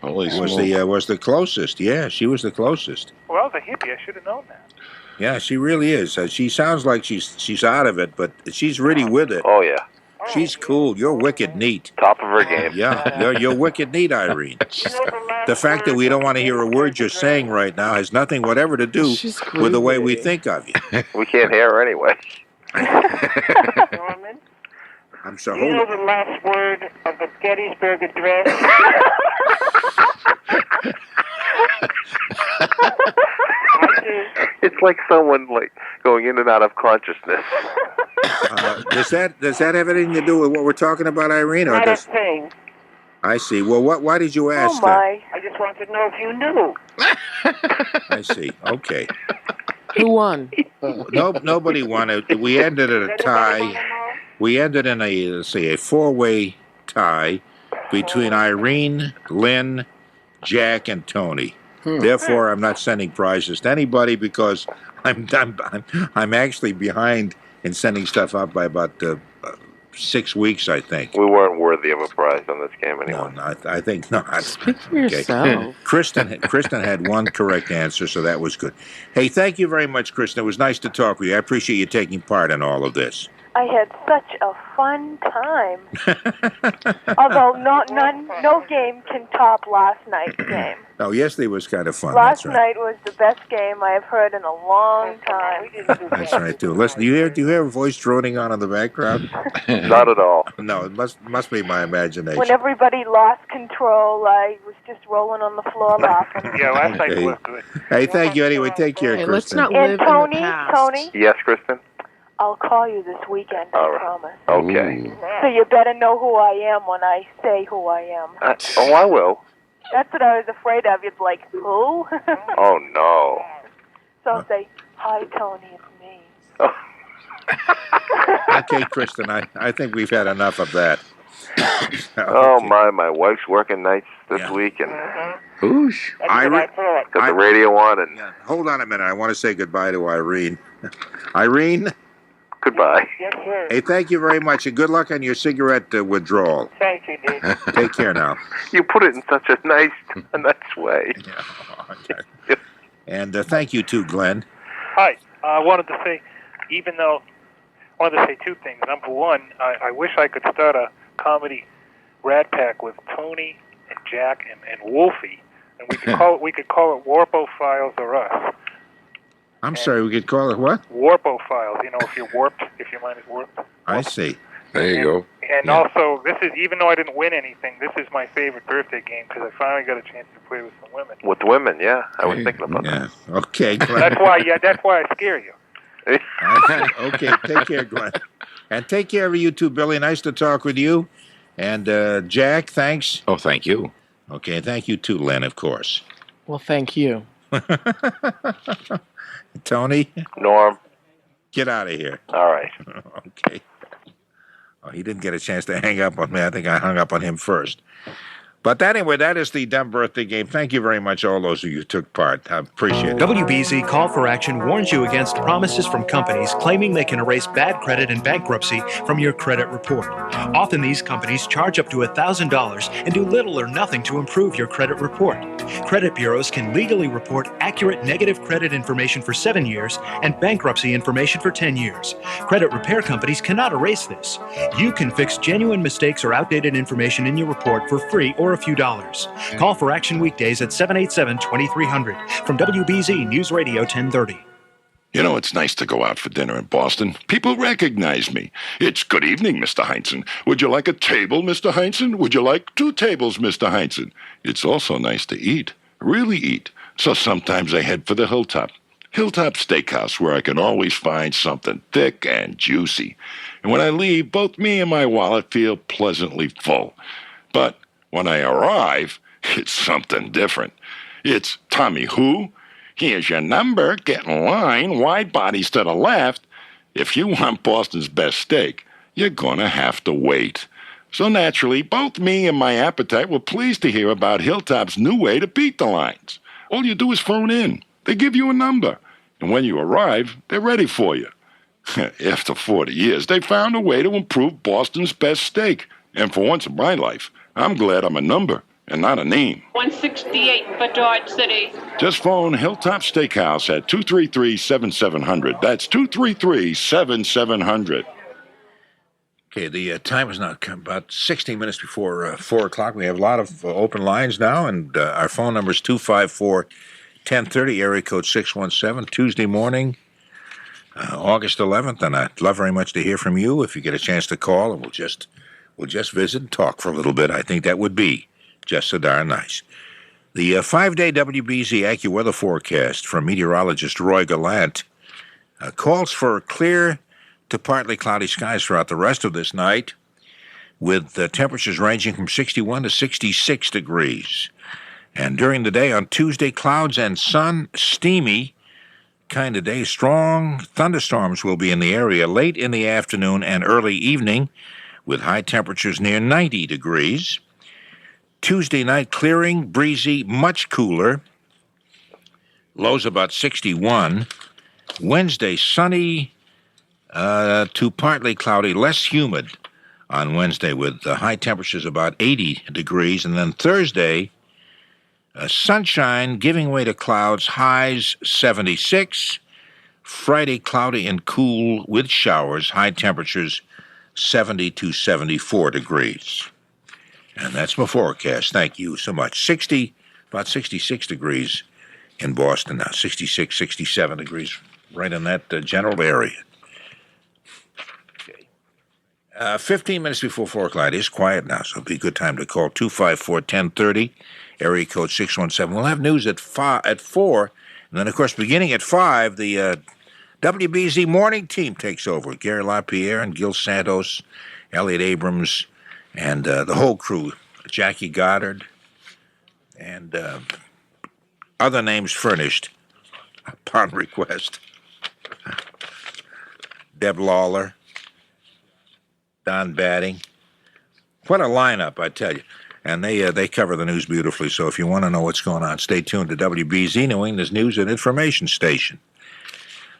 was the closest. Yeah, she was the closest. Well, I was a hippie. I should have known that. Yeah, she really is. She sounds like she's out of it, but she's really with it. Oh, yeah. She's cool. You're wicked neat. Top of her game. Yeah, you're wicked neat, Irene. The fact that we don't want to hear a word you're saying right now has nothing whatever to do with the way we think of you. We can't hear her anyway. Norman, I'm sorry. you know the last word of the Gettysburg Address? It's like someone going in and out of consciousness. Does that have anything to do with what we're talking about, Irene? Or Not a does... thing. I see. Well, why did you ask Oh, my. I just wanted to know if you knew. that? I see. Okay. Who won? Nobody won it. We ended at a tie. We ended in a four-way tie between Irene, Lynn, Jack, and Tony. Therefore, I'm not sending prizes to anybody because I'm actually behind in sending stuff out by about 6 weeks, I think. We weren't worthy of a prize on this game anyway. No, I think not. Speak for yourself. Kristen had one correct answer, so that was good. Hey, thank you very much, Kristen. It was nice to talk with you. I appreciate you taking part in all of this. I had such a fun time. Although no game can top last night's game. Oh, yesterday was kind of fun. Last That's right. night was the best game I have heard in a long time. That's right, too. Listen, do you hear a voice droning on in the background? Not at all. No, it must be my imagination. When everybody lost control, I was just rolling on the floor laughing. Yeah, last night was good. Hey, thank you anyway. Take care, Hey, Kristen. let's not And live Tony, in the past. Tony, Yes, Kristen? I'll call you this weekend, I All right. promise. Okay. So you better know who I am when I say who I am. I will. That's what I was afraid of. You'd be like, who? Oh, no. So I'll say, hi, Tony, it's me. Okay, Kristen, I think we've had enough of that. Oh, my wife's working nights this week, and Whoosh. got the radio on, and Hold on a minute. I want to say goodbye to Irene. Irene, goodbye. Yes, sir. hey, thank you very much, and good luck on your cigarette withdrawal. Thank you, dude. Take care now. You put it in such a nice way. Okay. And thank you, too, Glenn. Hi. I wanted to say, I wanted to say two things. Number one, I wish I could start a comedy Rat Pack with Tony and Jack and Wolfie, and we could call it Warpo Files or Us. I'm sorry, we could call it what? Warpo Files. You know, if you're warped, if your mind is warped. I see. There you go. And also, this is, even though I didn't win anything, this is my favorite birthday game because I finally got a chance to play with some women. With women, yeah. I was thinking about Yeah. Okay, Glenn. That's why I scare you. that. Okay, take care, Glenn. And take care of you too, Billy. Nice to talk with you. And Jack, thanks. Oh, thank you. Okay, thank you too, Lynn, of course. Well, thank you. Tony, Norm. get out of here. All right. Okay. Oh, he didn't get a chance to hang up on me. I think I hung up on him first. But anyway, that is the dumb birthday game. Thank you very much, all those of you who took part. I appreciate it. WBZ Call for Action warns you against promises from companies claiming they can erase bad credit and bankruptcy from your credit report. Often these companies charge up to $1,000 and do little or nothing to improve your credit report. Credit bureaus can legally report accurate negative credit information for 7 years and bankruptcy information for 10 years. Credit repair companies cannot erase this. You can fix genuine mistakes or outdated information in your report for free or a few dollars. Call for action weekdays at 787-2300 from WBZ News Radio 1030. You know, it's nice to go out for dinner in Boston. People recognize me. It's good evening, Mr. Heinson. Would you like a table, Mr. Heinson? Would you like 2 tables, Mr. Heinson? It's also nice to eat, really eat. So sometimes I head for the Hilltop. Hilltop Steakhouse, where I can always find something thick and juicy. And when I leave, both me and my wallet feel pleasantly full. But when I arrive, it's something different. It's Tommy who? Here's your number. Get in line. Wide bodies to the left. If you want Boston's best steak, you're going to have to wait. So naturally, both me and my appetite were pleased to hear about Hilltop's new way to beat the lines. All you do is phone in. They give you a number. And when you arrive, they're ready for you. After 40 years, they found a way to improve Boston's best steak. And for once in my life, I'm glad I'm a number and not a name. 168 for Dodge City. Just phone Hilltop Steakhouse at 233-7700. That's 233-7700. Okay, the time is now about 16 minutes before 4 o'clock. We have a lot of open lines now, and our phone number is 254-1030, area code 617, Tuesday morning, August 11th, and I'd love very much to hear from you if you get a chance to call, and we'll just visit and talk for a little bit. I think that would be just so darn nice. The 5-day WBZ AccuWeather forecast from meteorologist Roy Gallant calls for clear to partly cloudy skies throughout the rest of this night, with temperatures ranging from 61 to 66 degrees. And during the day on Tuesday, clouds and sun, steamy kind of day. Strong thunderstorms will be in the area late in the afternoon and early evening, with high temperatures near 90 degrees. Tuesday night, clearing, breezy, much cooler. Lows about 61. Wednesday, sunny to partly cloudy, less humid on Wednesday, with high temperatures about 80 degrees. And then Thursday, sunshine giving way to clouds, highs 76. Friday, cloudy and cool with showers, high temperatures 70 to 74 degrees. And that's my forecast. Thank you so much. About 66 degrees in Boston now. 66, 67 degrees, right in that general area. 15 minutes before 4 o'clock. It is quiet now, so it'll be a good time to call 254-1030, area code 617. We'll have news at 4, and then, of course, beginning at 5, the WBZ morning team takes over. Gary LaPierre and Gil Santos, Elliot Abrams, and the whole crew, Jackie Goddard, and other names furnished upon request. Deb Lawler, Don Batting. What a lineup, I tell you. And they cover the news beautifully, so if you want to know what's going on, stay tuned to WBZ, New England's news and information station.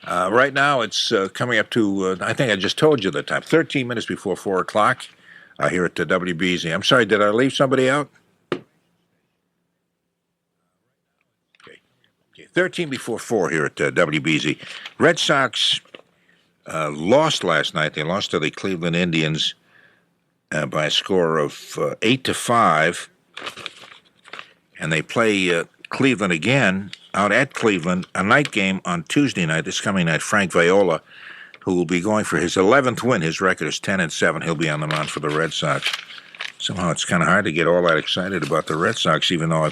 Right now, it's coming up to, I think I just told you the time, 13 minutes before 4 o'clock here at WBZ. I'm sorry, did I leave somebody out? Okay, 13 before 4 here at WBZ. Red Sox lost last night. They lost to the Cleveland Indians by a score of 8-5, and they play Cleveland again out at Cleveland, a night game on Tuesday night. This coming night, Frank Viola, who will be going for his 11th win. His record is 10-7. He'll be on the mound for the Red Sox. Somehow it's kind of hard to get all that excited about the Red Sox, even though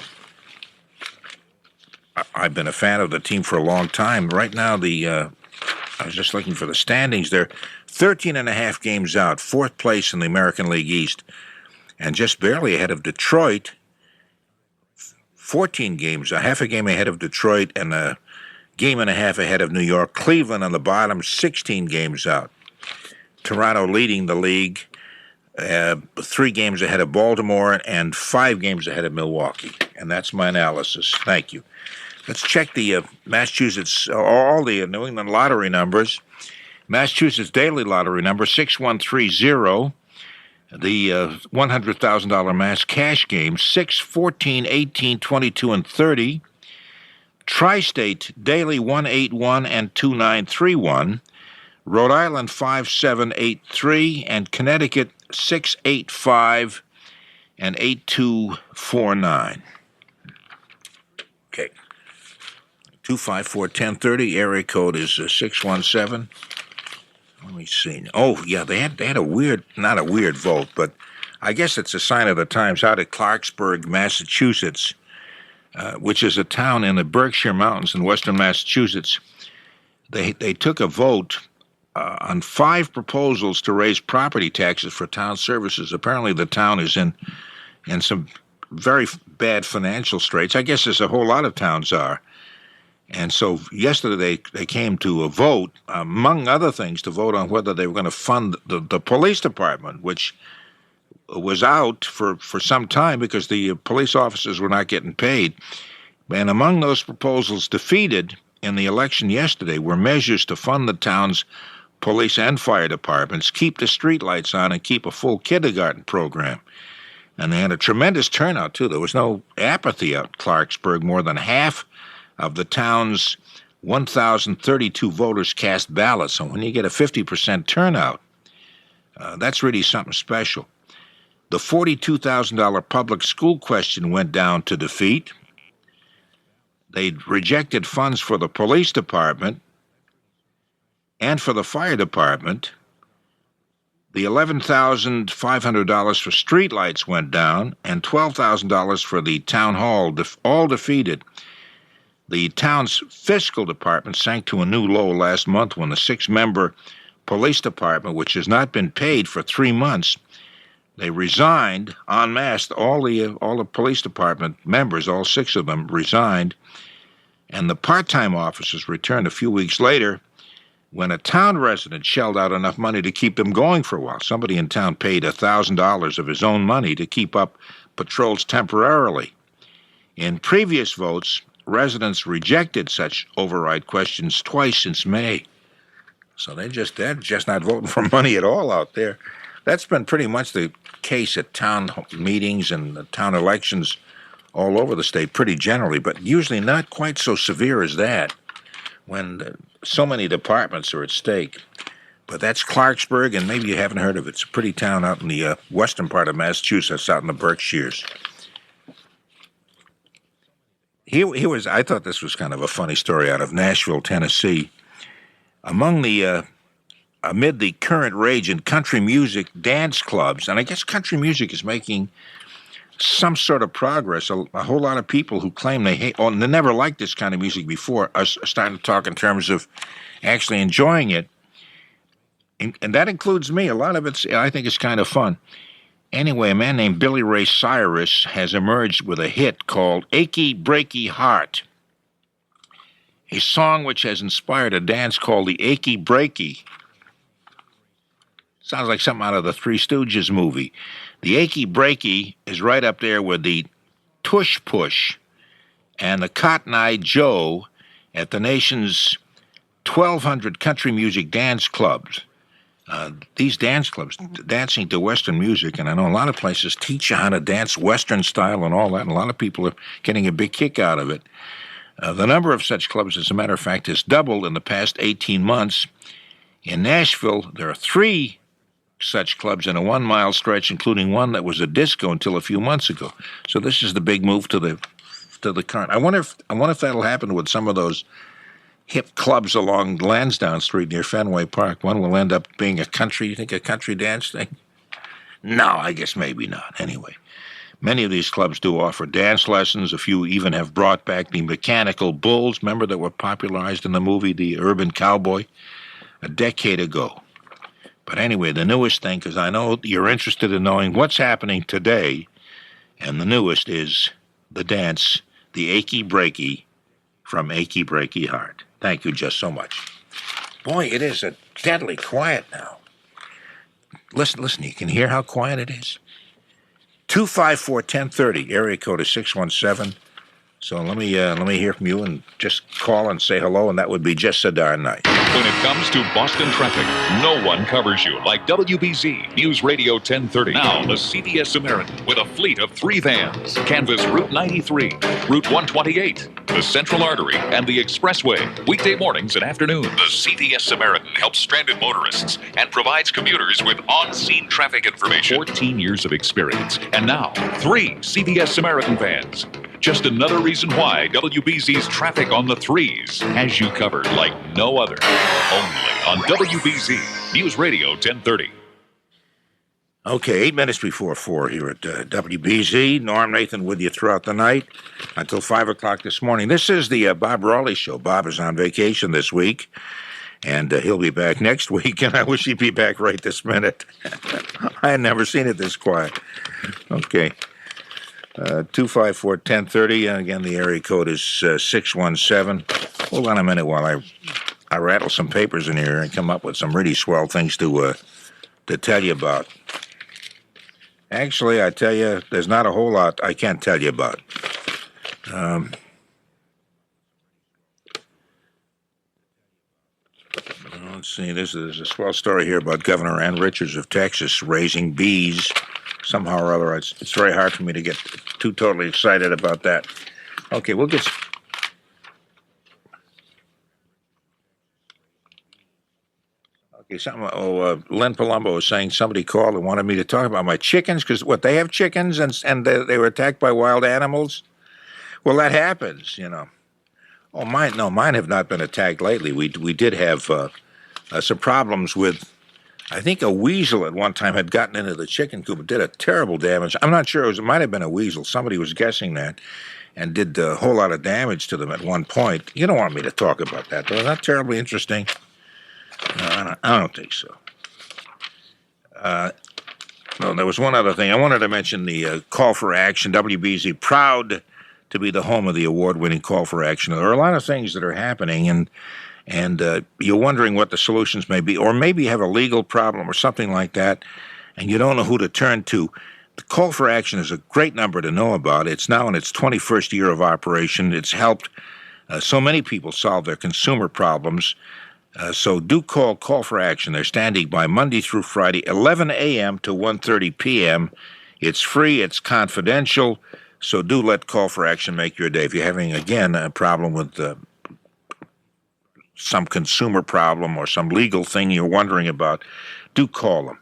I've been a fan of the team for a long time. Right now, I was just looking for the standings. They're 13 and a half games out, 4th place in the American League East, and just barely ahead of Detroit. 14 games, a half a game ahead of Detroit, and a game and a half ahead of New York. Cleveland on the bottom, 16 games out. Toronto leading the league, 3 games ahead of Baltimore, and 5 games ahead of Milwaukee. And that's my analysis. Thank you. Let's check the Massachusetts, all the New England lottery numbers. Massachusetts daily lottery number 6130. The $100,000 mass cash game 6, 14, 18, 22, and 30. Tri-State daily 181 and 2931. Rhode Island 5783 and Connecticut 685 and 8249. Okay. 254-1030, area code is 617. Let me see. Oh, yeah, they had a weird, not a weird vote, but I guess it's a sign of the times out at Clarksburg, Massachusetts, which is a town in the Berkshire Mountains in western Massachusetts. They took a vote on 5 proposals to raise property taxes for town services. Apparently the town is in some very bad financial straits. I guess as a whole lot of towns are. And so yesterday they came to a vote, among other things, to vote on whether they were going to fund the police department, which was out for some time because the police officers were not getting paid. And among those proposals defeated in the election yesterday were measures to fund the town's police and fire departments, keep the streetlights on, and keep a full kindergarten program. And they had a tremendous turnout, too. There was no apathy at Clarksburg. More than half of the town's 1,032 voters cast ballots. So when you get a 50% turnout, That's really something special. The $42,000 public school question went down to defeat. They rejected funds for the police department and for the fire department. The $11,500 for streetlights went down, and $12,000 for the town hall, all defeated. The town's fiscal department sank to a new low last month when the 6-member police department, which has not been paid for 3 months, they resigned en masse. All the police department members, all 6 of them, resigned, and the part-time officers returned a few weeks later when a town resident shelled out enough money to keep them going for a while. Somebody in town paid $1,000 of his own money to keep up patrols temporarily. In previous votes, residents rejected such override questions twice since May. So they're just not voting for money at all out there. That's been pretty much the case at town meetings and town elections all over the state, pretty generally, but usually not quite so severe as that when so many departments are at stake. But that's Clarksburg, and maybe you haven't heard of it. It's a pretty town out in the western part of Massachusetts, out in the Berkshires. I thought this was kind of a funny story out of Nashville, Tennessee. Amid the current rage in country music dance clubs, and I guess country music is making some sort of progress. A whole lot of people who claim they hate, or they never liked this kind of music before, are starting to talk in terms of actually enjoying it. And that includes me. A lot of it, I think, is kind of fun. Anyway, a man named Billy Ray Cyrus has emerged with a hit called Achy Breaky Heart, a song which has inspired a dance called the Achy Breaky. Sounds like something out of the Three Stooges movie. The Achy Breaky is right up there with the Tush Push and the Cotton Eye Joe at the nation's 1,200 country music dance clubs. These dance clubs, dancing to Western music, and I know a lot of places teach you how to dance Western style and all that, and a lot of people are getting a big kick out of it. The number of such clubs, as a matter of fact, has doubled in the past 18 months. In Nashville, there are 3 such clubs in a 1-mile stretch, including one that was a disco until a few months ago. So this is the big move to the current. I wonder if that'll happen with some of those hip clubs along Lansdowne Street near Fenway Park. One will end up being a country dance thing? No, I guess maybe not. Anyway, many of these clubs do offer dance lessons. A few even have brought back the mechanical bulls, remember, that were popularized in the movie The Urban Cowboy a decade ago. But anyway, the newest thing, because I know you're interested in knowing what's happening today, and the newest is the dance, the Achy Breaky from Achy Breaky Heart. Thank you just so much. Boy, it is deadly quiet now. Listen, you can hear how quiet it is? 254-1030, area code is 617. So let me hear from you and just call and say hello, and that would be just so darn nice. When it comes to Boston traffic, no one covers you like WBZ News Radio 1030. Now, the CVS Samaritan with a fleet of 3 vans. Canvass Route 93, Route 128, the Central Artery, and the Expressway. Weekday mornings and afternoons. The CVS Samaritan helps stranded motorists and provides commuters with on-scene traffic information. 14 years of experience. And now, 3 CVS Samaritan vans. Just another reason why WBZ's Traffic on the Threes has you covered like no other. Only on WBZ News Radio 1030. Okay, 8 minutes before 4 here at WBZ. Norm Nathan with you throughout the night until 5 o'clock this morning. This is the Bob Raleigh Show. Bob is on vacation this week, and he'll be back next week, and I wish he'd be back right this minute. I had never seen it this quiet. Okay. 254-1030, and again, the area code is 617. Hold on a minute while I rattle some papers in here and come up with some really swell things to tell you about. Actually, I tell you, there's not a whole lot I can't tell you about. Let's see, there's a swell story here about Governor Ann Richards of Texas raising bees. Somehow or other, it's very hard for me to get too totally excited about that. Okay, we'll get... Okay, Lynn Palumbo was saying somebody called and wanted me to talk about my chickens, because they have chickens and they were attacked by wild animals? Well, that happens, Oh, mine have not been attacked lately. We did have some problems with, I think a weasel at one time had gotten into the chicken coop and did a terrible damage. I'm not sure, it might have been a weasel. Somebody was guessing that, and did a whole lot of damage to them at one point. You don't want me to talk about that, though. Is that terribly interesting? No, I don't think so. No, there was one other thing. I wanted to mention the call for action. WBZ, proud to be the home of the award-winning call for action. There are a lot of things that are happening, and you're wondering what the solutions may be, or maybe you have a legal problem or something like that, and you don't know who to turn to. The call for action is a great number to know about. It's now in its 21st year of operation. It's helped so many people solve their consumer problems. So do call for action. They're standing by Monday through Friday, 11 a.m. to 1:30 p.m. It's free. It's confidential. So do let call for action make your day. If you're having, again, a problem with some consumer problem or some legal thing you're wondering about, do call them.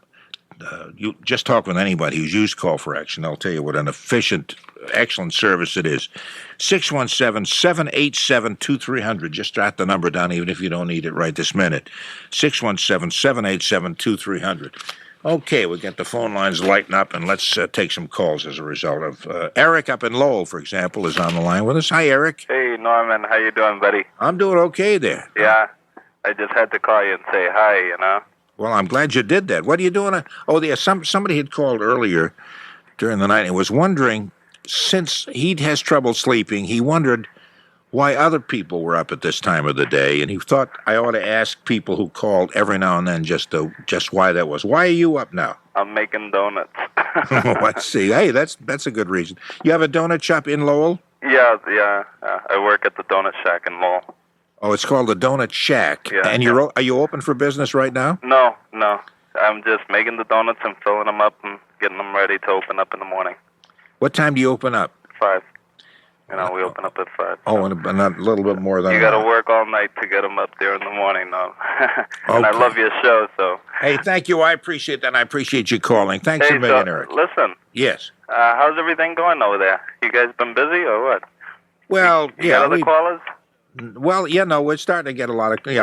You just talk with anybody who's used call for action. They'll tell you what an efficient, excellent service it is. 617-787-2300. Just jot the number down, even if you don't need it right this minute. 617-787-2300. Okay, we'll get the phone lines lighten up, and let's take some calls as a result of... Eric up in Lowell, for example, is on the line with us. Hi, Eric. Hey, Norman. How you doing, buddy? I'm doing okay there. Yeah, I just had to call you and say hi, Well, I'm glad you did that. What are you doing? Somebody had called earlier during the night and was wondering, since he has trouble sleeping, he wondered why other people were up at this time of the day, and he thought I ought to ask people who called every now and then just why that was. Why are you up now? I'm making donuts. Let's see. Hey, that's a good reason. You have a donut shop in Lowell? Yeah. I work at the donut shack in Lowell. Oh, it's called the Donut Shack. Yeah. And are you open for business right now? No. I'm just making the donuts and filling them up and getting them ready to open up in the morning. What time do you open up? 5. We open up at 5. Oh, and a little bit more than you got to work all night to get them up there in the morning, though. And Okay. I love your show, so. Hey, thank you. I appreciate that. I appreciate you calling. Thanks a million, Eric. Listen. Yes. How's everything going over there? You guys been busy or what? Well, you got other callers? Well, we're starting to get a lot of calls.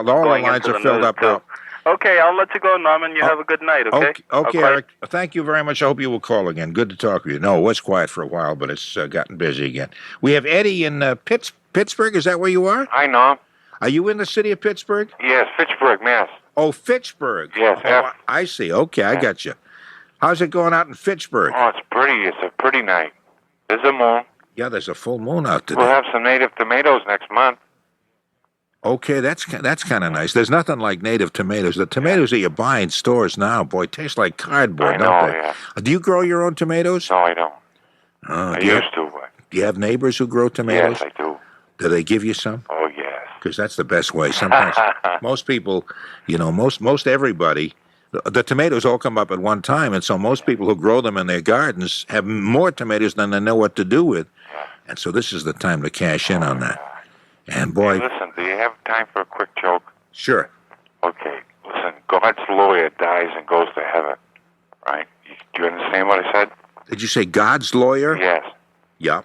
All the lines are filled up now. Okay, I'll let you go, Norman. You have a good night, okay? Okay, Eric. Thank you very much. I hope you will call again. Good to talk with you. No, it was quiet for a while, but it's gotten busy again. We have Eddie in Pittsburgh. Is that where you are? Hi, Norm. Are you in the city of Pittsburgh? Yes, Fitchburg, Mass. Oh, Fitchburg. Yes. I see. Okay, I got you. How's it going out in Fitchburg? Oh, it's pretty. It's a pretty night. There's a moon. Yeah, there's a full moon out today. We'll have some native tomatoes next month. Okay, that's kind of nice. There's nothing like native tomatoes. The tomatoes that you buy in stores now, boy, taste like cardboard, don't they? Yeah. Do you grow your own tomatoes? No, I don't. I used to. But... Do you have neighbors who grow tomatoes? Yes, I do. Do they give you some? Oh, yes. Because that's the best way. Sometimes most people, most everybody, the tomatoes all come up at one time, and so most people who grow them in their gardens have more tomatoes than they know what to do with. And so this is the time to cash in on that. And boy... Hey, listen, do you have time for a quick joke? Sure. Okay, listen, God's lawyer dies and goes to heaven, right? Do you understand what I said? Did you say God's lawyer? Yes. Yeah.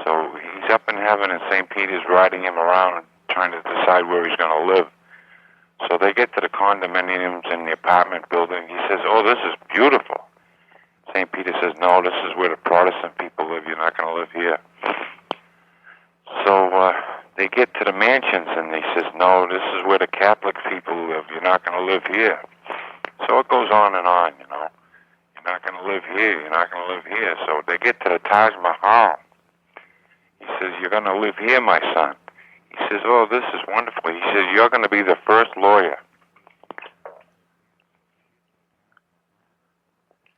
So he's up in heaven and St. Peter's riding him around and trying to decide where he's going to live. So they get to the condominiums in the apartment building. He says, oh, this is beautiful. St. Peter says, no, this is where the Protestant people live. You're not going to live here. So they get to the mansions, and he says, no, this is where the Catholic people live. You're not going to live here. So it goes on and on, You're not going to live here. You're not going to live here. So they get to the Taj Mahal. He says, you're going to live here, my son. He says, oh, this is wonderful. He says, you're going to be the first lawyer.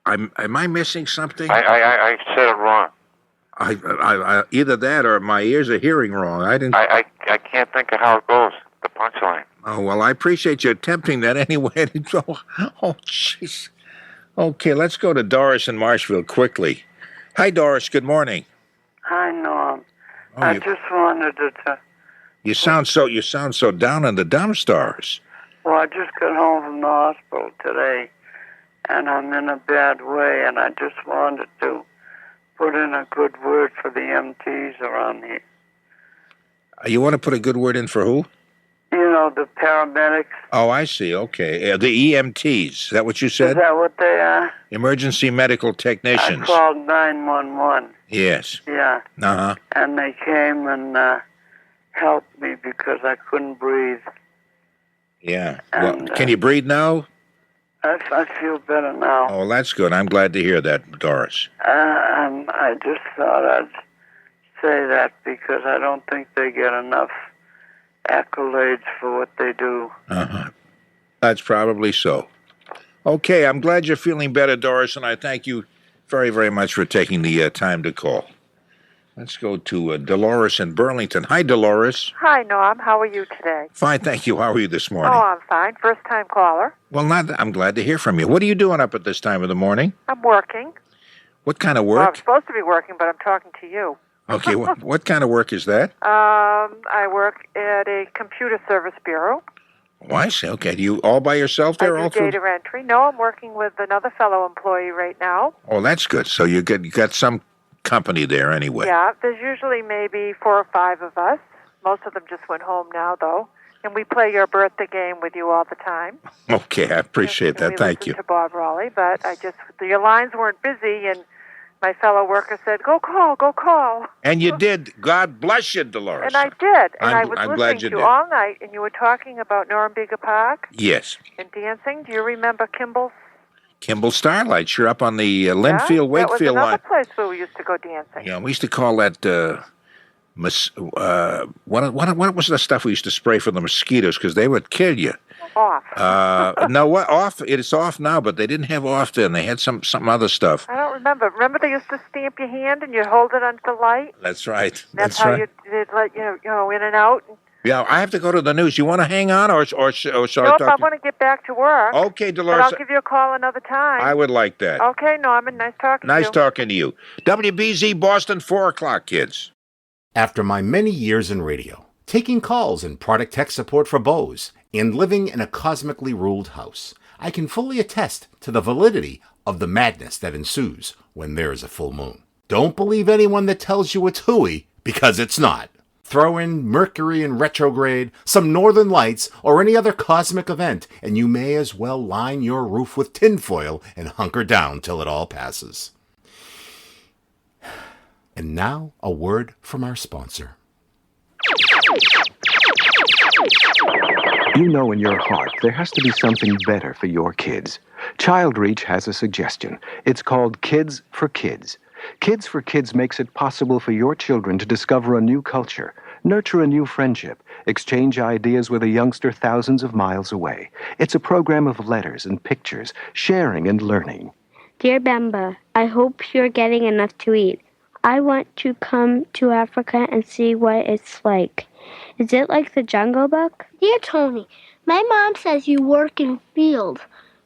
Am I missing something? I said it wrong. I either that or my ears are hearing wrong. I can't think of how it goes, the punchline. Oh, well, I appreciate you attempting that anyway. Oh, jeez. Okay, let's go to Doris in Marshville quickly. Hi, Doris. Good morning. Hi, Norm. Oh, I just wanted to... You sound so down in the dumb stars. Well, I just got home from the hospital today, and I'm in a bad way, and I just wanted to put in a good word for the MTs around here. You want to put a good word in for who? You know, the paramedics. Oh, I see. Okay. The EMTs. Is that what you said? Is that what they are? Emergency medical technicians. I called 911. Yes. Yeah. Uh-huh. And they came and helped me because I couldn't breathe. Yeah. And, well, can you breathe now? I feel better now. Oh, that's good. I'm glad to hear that, Doris. I just thought I'd say that because I don't think they get enough accolades for what they do. Uh-huh. That's probably so. Okay, I'm glad you're feeling better, Doris, and I thank you very, very much for taking the time to call. Let's go to Dolores in Burlington. Hi, Dolores. Hi, Norm. How are you today? Fine, thank you. How are you this morning? Oh, I'm fine. First-time caller. Well, I'm glad to hear from you. What are you doing up at this time of the morning? I'm working. What kind of Well, I'm work? supposed to be working, but I'm talking to you. Okay, what kind of work is that? I work at a computer service bureau. Oh, I see. Okay, do you all by yourself there? I do data entry. No, I'm working with another fellow employee right now. Oh, that's good. So you got some company there anyway. Yeah, there's usually maybe 4 or 5 of us. Most of them just went home now, though. And we play your birthday game with you all the time. Okay, I appreciate that. Thank you. To Bob Raleigh, but your lines weren't busy, and my fellow worker said, "Go call, go call." And you did. God bless you, Dolores. And I did. And I was I'm listening glad you to did. all night, and you were talking about Norumbega Park Yes. and dancing. Do you remember Kimball's? Kimball Starlight. Sure, up on the Linfield Wakefield that was line. another place where we used to go dancing. Yeah, we used to call that. What was the stuff we used to spray for the mosquitoes because they would kill you? Off. No, what off? It's off now, but they didn't have off then. They had some other stuff. I don't remember. Remember they used to stamp your hand and you hold it under the light? That's right. That's how you did, like, you know, in and out. Yeah, I have to go to the news. You want to hang on, or shall I Nope, talk? I want to get back to work. Okay, Dolores. But I'll give you a call another time. I would like that. Okay, Norman. Nice talking to you. Nice talking to you. WBZ Boston, 4 o'clock, kids. After my many years in radio, taking calls and product tech support for Bose, and living in a cosmically ruled house, I can fully attest to the validity of the madness that ensues when there is a full moon. Don't believe anyone that tells you it's hooey, because it's not. Throw in Mercury in retrograde, some northern lights, or any other cosmic event, and you may as well line your roof with tinfoil and hunker down till it all passes. And now, a word from our sponsor. You know in your heart there has to be something better for your kids. ChildReach has a suggestion. It's called Kids for Kids. Kids for Kids makes it possible for your children to discover a new culture, nurture a new friendship, exchange ideas with a youngster thousands of miles away. It's a program of letters and pictures, sharing and learning. Dear Bamba, I hope you're getting enough to eat. I want to come to Africa and see what it's like. Is it like the Jungle Book? Dear Tony, my mom says you work in fields.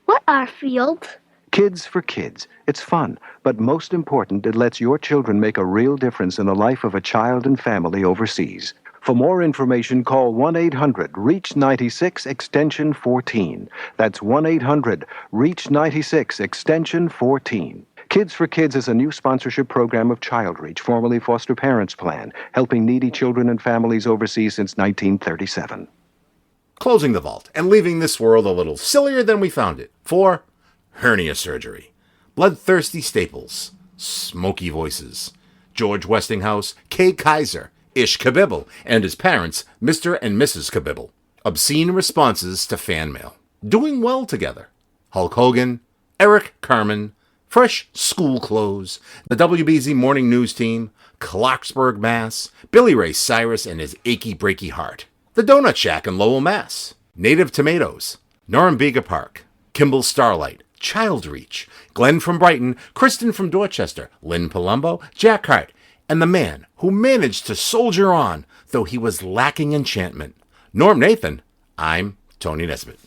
What are fields? Kids for Kids. It's fun, but most important, it lets your children make a real difference in the life of a child and family overseas. For more information, call 1-800-REACH-96 extension 14. That's 1-800-REACH-96 extension 14. Kids for Kids is a new sponsorship program of ChildReach, formerly Foster Parents Plan, helping needy children and families overseas since 1937. Closing the vault and leaving this world a little sillier than we found it for hernia surgery, bloodthirsty staples, smoky voices, George Westinghouse, Kay Kaiser, Ish Kabibble, and his parents, Mr. and Mrs. Kabibble. Obscene responses to fan mail. Doing well together. Hulk Hogan, Eric Carmen, fresh school clothes, the WBZ Morning News Team, Clarksburg, Mass., Billy Ray Cyrus and his achy breaky heart, the Donut Shack in Lowell, Mass., Native Tomatoes, Norumbega Park, Kimball Starlight, ChildReach, Glenn from Brighton, Kristin from Dorchester, Lynn Palumbo, Jack Harte, and the man who managed to soldier on, though he was lacking enchantment. Norm Nathan, I'm Tony Nesbitt.